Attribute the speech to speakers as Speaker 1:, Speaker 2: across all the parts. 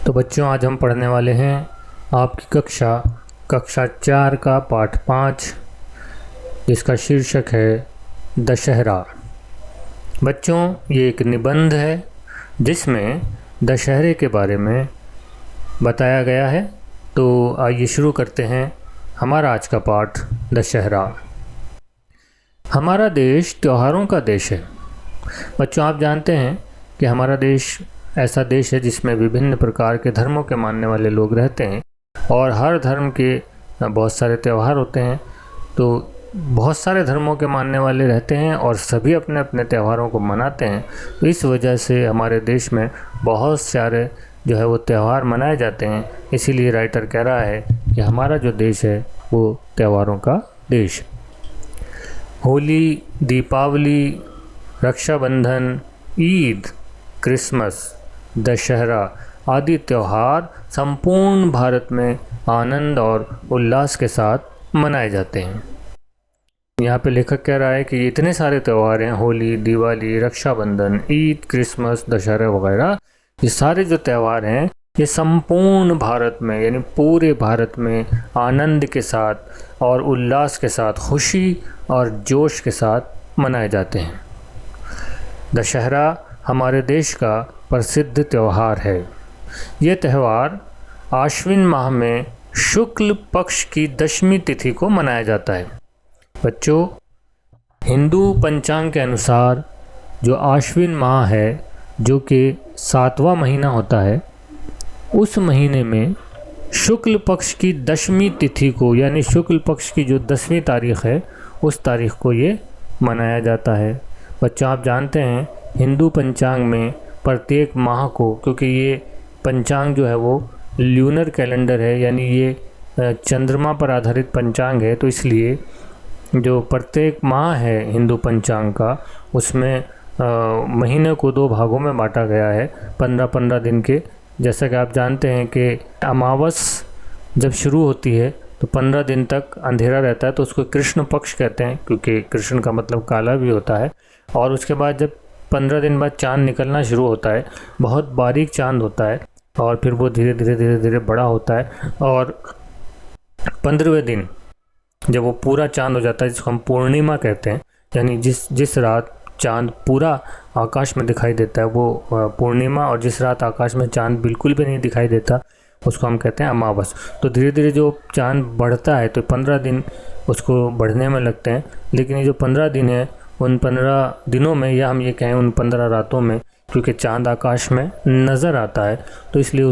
Speaker 1: तो बच्चों, आज हम पढ़ने वाले हैं आपकी कक्षा 4 का पाठ 5, जिसका शीर्षक है दशहरा। बच्चों, ये एक निबंध है जिसमें दशहरे के बारे में बताया गया है। तो आइए शुरू करते हैं हमारा आज का पाठ, दशहरा। हमारा देश त्योहारों का देश है। बच्चों, आप जानते हैं कि हमारा देश ऐसा देश है जिसमें विभिन्न प्रकार के धर्मों के मानने वाले लोग रहते हैं और हर धर्म के बहुत सारे त्यौहार होते हैं। तो बहुत सारे धर्मों के मानने वाले रहते हैं और सभी अपने अपने त्योहारों को मनाते हैं। तो इस वजह से हमारे देश में बहुत सारे जो है वो त्यौहार मनाए जाते हैं। इसीलिए राइटर कह रहा है कि हमारा जो देश है वो त्योहारों का देश। होली, दीपावली, रक्षाबंधन, ईद, क्रिसमस, दशहरा आदि त्यौहार संपूर्ण भारत में आनंद और उल्लास के साथ मनाए जाते हैं। यहाँ पे लेखक कह रहा है कि इतने सारे त्यौहार हैं, होली, दिवाली, रक्षाबंधन, ईद, क्रिसमस, दशहरा वगैरह, ये सारे जो त्यौहार हैं ये संपूर्ण भारत में यानी पूरे भारत में आनंद के साथ और उल्लास के साथ, खुशी और जोश के साथ मनाए जाते हैं। दशहरा हमारे देश का प्रसिद्ध त्यौहार है। ये त्यौहार आश्विन माह में शुक्ल पक्ष की दशमी तिथि को मनाया जाता है। बच्चों, हिंदू पंचांग के अनुसार जो आश्विन माह है, जो कि 7वां महीना होता है, उस महीने में शुक्ल पक्ष की दशमी तिथि को यानी शुक्ल पक्ष की जो 10वीं तारीख है, उस तारीख को ये मनाया जाता है। बच्चों, आप जानते हैं हिंदू पंचांग में प्रत्येक माह को, क्योंकि ये पंचांग जो है वो ल्यूनर कैलेंडर है यानी ये चंद्रमा पर आधारित पंचांग है, तो इसलिए जो प्रत्येक माह है हिंदू पंचांग का, उसमें महीने को 2 भागों में बांटा गया है 15-15 दिन के। जैसा कि आप जानते हैं कि अमावस जब शुरू होती है तो 15 दिन तक अंधेरा रहता है, तो उसको कृष्ण पक्ष कहते हैं, क्योंकि कृष्ण का मतलब काला भी होता है। और उसके बाद जब 15 दिन बाद चाँद निकलना शुरू होता है, बहुत बारीक चाँद होता है और फिर वो धीरे धीरे बड़ा होता है। और 15वें दिन जब वो पूरा चाँद हो जाता है, जिसको हम पूर्णिमा कहते हैं, यानी जिस रात चाँद पूरा आकाश में दिखाई देता है वो पूर्णिमा, और जिस रात आकाश में चाँद बिल्कुल भी नहीं दिखाई देता उसको हम कहते हैं अमावस। तो धीरे धीरे जो चाँद बढ़ता है तो 15 दिन उसको बढ़ने में लगते हैं, लेकिन ये जो 15 दिन है, उन 15 दिनों में, या हम ये कहें उन 15 रातों में, क्योंकि चाँद आकाश में नज़र आता है, तो इसलिए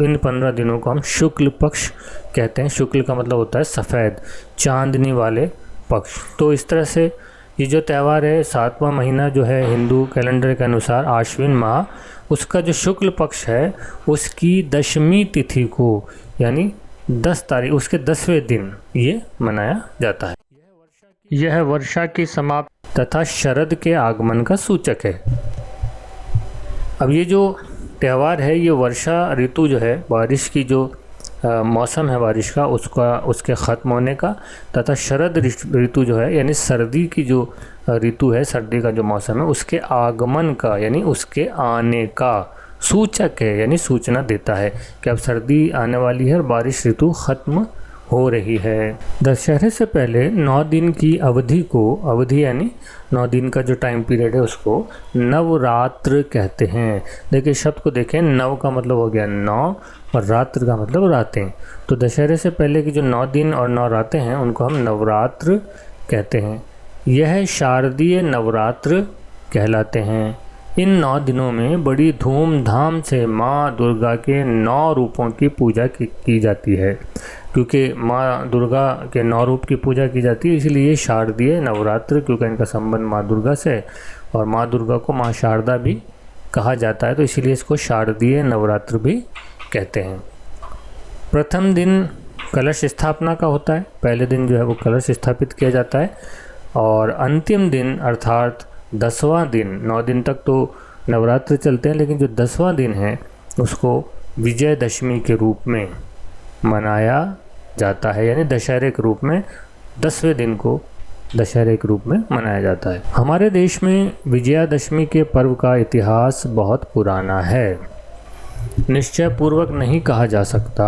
Speaker 1: इन 15 दिनों को हम शुक्ल पक्ष कहते हैं। शुक्ल का मतलब होता है सफ़ेद, चांदनी वाले पक्ष। तो इस तरह से ये जो त्यौहार है, 7वां महीना जो है हिंदू कैलेंडर के अनुसार आश्विन माह, उसका जो शुक्ल पक्ष है उसकी दशमी तिथि को यानी 10 तारीख, उसके 10वें दिन ये मनाया जाता है। यह वर्षा की समाप्ति तथा शरद के आगमन का सूचक है। अब ये जो त्यौहार है, ये वर्षा ऋतु जो है, बारिश की जो मौसम है बारिश का, उसके ख़त्म होने का, तथा शरद ऋतु जो है यानी सर्दी की जो ऋतु है, सर्दी का जो मौसम है, उसके आगमन का यानी उसके आने का सूचक है, यानी सूचना देता है कि अब सर्दी आने वाली है और बारिश ऋतु ख़त्म हो रही है। दशहरे से पहले 9 दिन की अवधि यानी 9 दिन का जो टाइम पीरियड है उसको नवरात्र कहते हैं। देखिए शब्द को देखें, नव का मतलब हो गया 9 और रात्र का मतलब रातें। तो दशहरे से पहले की जो 9 दिन और 9 रातें हैं उनको हम नवरात्र कहते हैं। यह शारदीय नवरात्र कहलाते हैं। इन 9 दिनों में बड़ी धूमधाम से माँ दुर्गा के 9 रूपों की पूजा की जाती है। क्योंकि माँ दुर्गा के 9 रूप की पूजा की जाती है, इसलिए शारदीय नवरात्र, क्योंकि इनका संबंध माँ दुर्गा से, और माँ दुर्गा को माँ शारदा भी कहा जाता है, तो इसीलिए इसको शारदीय नवरात्र भी कहते हैं। प्रथम दिन कलश स्थापना का होता है। पहले दिन जो है वो कलश स्थापित किया जाता है, और अंतिम दिन अर्थात 10वां दिन, 9 दिन तक तो नवरात्र चलते हैं, लेकिन जो 10वां दिन है उसको विजयदशमी के रूप में मनाया जाता है, यानी दशहरे के रूप में 10वें दिन को दशहरे के रूप में मनाया जाता है। हमारे देश में विजयादशमी के पर्व का इतिहास बहुत पुराना है। निश्चय पूर्वक नहीं कहा जा सकता,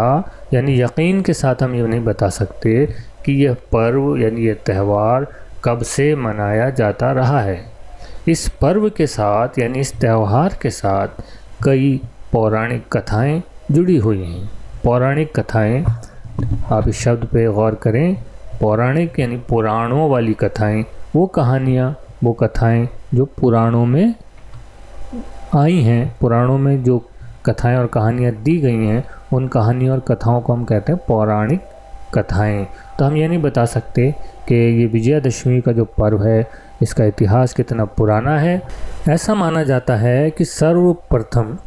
Speaker 1: यानी यकीन के साथ हम ये नहीं बता सकते कि यह पर्व यानी यह त्यौहार कब से मनाया जाता रहा है। इस पर्व के साथ यानी इस त्यौहार के साथ कई पौराणिक कथाएं जुड़ी हुई हैं। पौराणिक कथाएं, आप इस शब्द पे गौर करें, पौराणिक यानी पुराणों वाली कथाएं, वो कहानियाँ, वो कथाएं जो पुराणों में आई हैं, पुराणों में जो कथाएं और कहानियाँ दी गई हैं, उन कहानियों और कथाओं को हम कहते हैं पौराणिक कथाएं। तो हम ये नहीं बता सकते कि ये विजयादशमी का जो पर्व है इसका इतिहास कितना पुराना है। ऐसा माना जाता है कि सर्वप्रथम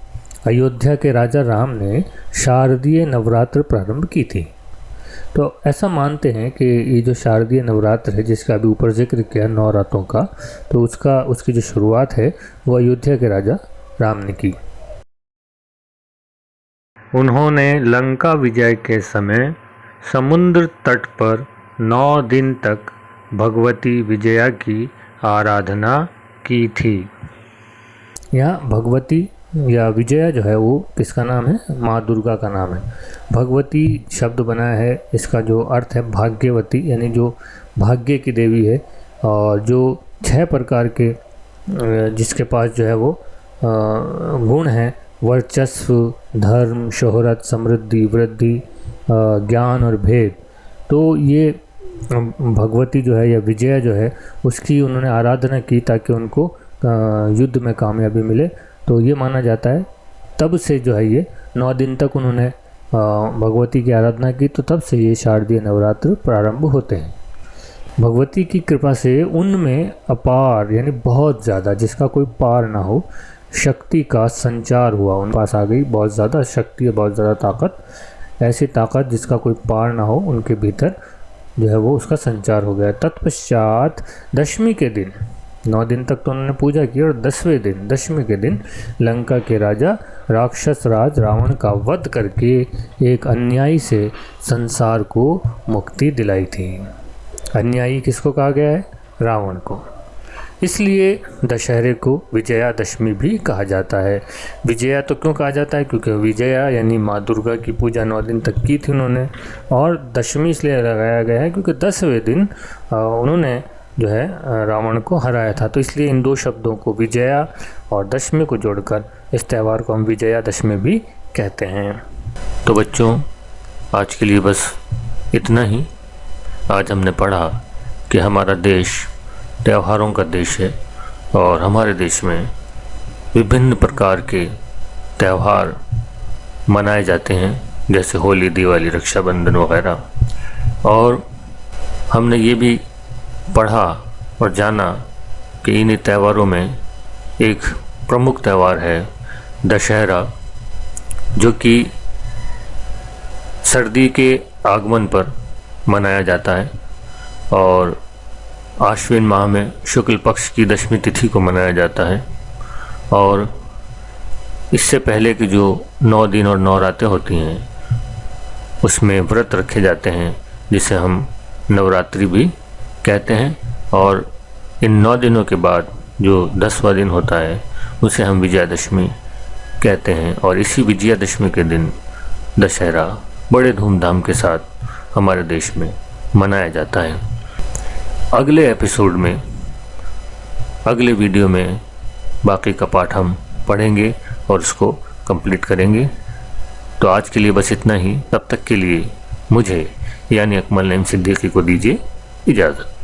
Speaker 1: अयोध्या के राजा राम ने शारदीय नवरात्र प्रारंभ की थी। तो ऐसा मानते हैं कि ये जो शारदीय नवरात्र है जिसका अभी ऊपर जिक्र किया 9 रातों का, तो उसकी जो शुरुआत है वो अयोध्या के राजा राम ने की। उन्होंने लंका विजय के समय समुद्र तट पर 9 दिन तक भगवती विजया की आराधना की थी। यहाँ भगवती या विजया जो है वो किसका नाम है? माँ दुर्गा का नाम है। भगवती शब्द बना है, इसका जो अर्थ है भाग्यवती, यानी जो भाग्य की देवी है, और जो 6 प्रकार के जिसके पास जो है वो गुण हैं, वर्चस्व, धर्म, शोहरत, समृद्धि, वृद्धि, ज्ञान और भेद, तो ये भगवती जो है या विजया जो है उसकी उन्होंने आराधना की ताकि उनको युद्ध में कामयाबी मिले। तो ये माना जाता है तब से जो है ये 9 दिन तक उन्होंने भगवती की आराधना की, तो तब से ये शारदीय नवरात्र प्रारंभ होते हैं। भगवती की कृपा से उनमें अपार यानी बहुत ज़्यादा, जिसका कोई पार ना हो, शक्ति का संचार हुआ। उन पास आ गई बहुत ज़्यादा शक्ति, बहुत ज़्यादा ताकत, ऐसी ताकत जिसका कोई पार ना हो, उनके भीतर जो है वो उसका संचार हो गया। तत्पश्चात दशमी के दिन, 9 दिन तक तो उन्होंने पूजा की, और 10वें दिन, दशमी के दिन लंका के राजा राक्षस राज रावण का वध करके एक अन्यायी से संसार को मुक्ति दिलाई थी। अन्यायी किसको कहा गया है? रावण को। इसलिए दशहरे को विजयादशमी भी कहा जाता है। विजया तो क्यों कहा जाता है? क्योंकि विजया यानी माँ दुर्गा की पूजा 9 दिन तक की थी उन्होंने, और दशमी इसलिए लगाया गया है क्योंकि 10वें दिन उन्होंने जो है रावण को हराया था। तो इसलिए इन 2 शब्दों को, विजया और दशमी को जोड़कर इस त्यौहार को हम विजयादशमी भी कहते हैं। तो बच्चों, आज के लिए बस इतना ही। आज हमने पढ़ा कि हमारा देश त्योहारों का देश है, और हमारे देश में विभिन्न प्रकार के त्यौहार मनाए जाते हैं, जैसे होली, दिवाली, रक्षाबंधन वगैरह। और हमने ये भी पढ़ा और जाना कि इन त्योहारों में एक प्रमुख त्यौहार है दशहरा, जो कि सर्दी के आगमन पर मनाया जाता है, और आश्विन माह में शुक्ल पक्ष की दशमी तिथि को मनाया जाता है। और इससे पहले की जो 9 दिन और 9 रातें होती हैं उसमें व्रत रखे जाते हैं, जिसे हम नवरात्रि भी कहते हैं। और इन 9 दिनों के बाद जो 10वां दिन होता है उसे हम विजयादशमी कहते हैं। और इसी विजयादशमी के दिन दशहरा बड़े धूमधाम के साथ हमारे देश में मनाया जाता है। अगले एपिसोड में, अगले वीडियो में बाकी का पाठ हम पढ़ेंगे और उसको कंप्लीट करेंगे। तो आज के लिए बस इतना ही। तब तक के लिए मुझे यानी अकमल नईम सिद्दीकी को दीजिए इजाज़त।